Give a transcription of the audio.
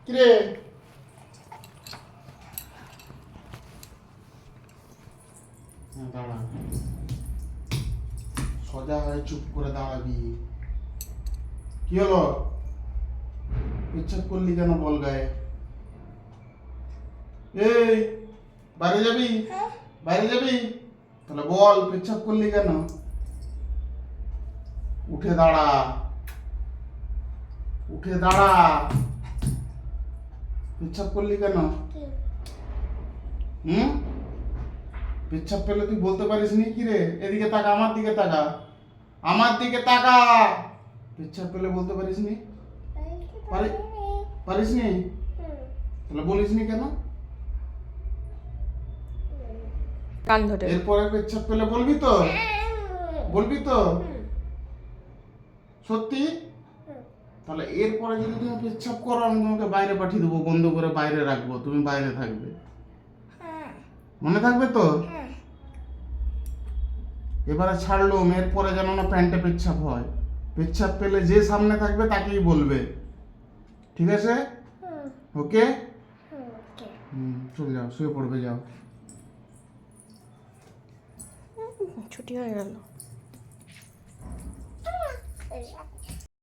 কিরে দাঁড়া, সোজা হয়ে চুপ করে দাঁড়াবি। কি হলো? পেচ্ছাপ করলি কেন বল গায়ে? এই বাইরে যাবি? বাইরে যাবি? তাহলে বল পেচ্ছাপ করলি কেন? উঠে দাঁড়া, উঠে দাঁড়া। পেচ্ছাপ করলি কেন? হুম? পেচ্ছাপ পেলে তুই বলতে পারিস নি? কি রে, এদিকে তাকা, আমার দিকে তাকা, আমার দিকে তাকা। পেচ্ছাপ পেলে বলতে পারিস নি? পারিস নি? তাহলে বলিস নি কেন? কান ধরে এরপরে পেচ্ছাপ পেলে বলবি তো? বলবি তো? সত্যি? তাহলে এরপরে যদি তুমি পেচ্ছাপ করো, আমি তোমাকে বাইরে পাঠিয়ে দেবো, বন্ধ করে বাইরে রাখবো, তুমি বাইরে থাকবে। মনে থাকবে তো? এবারে ছাড়লুম, এরপরে যেন না প্যান্টে পেচ্ছাপ হয়। পেচ্ছাপ পেলে যে সামনে থাকবে তাকেই বলবে, ঠিক আছে? ওকে, চলে যাও, শুয়ে পড়বে, যাও। ছুটি হয়ে গেল।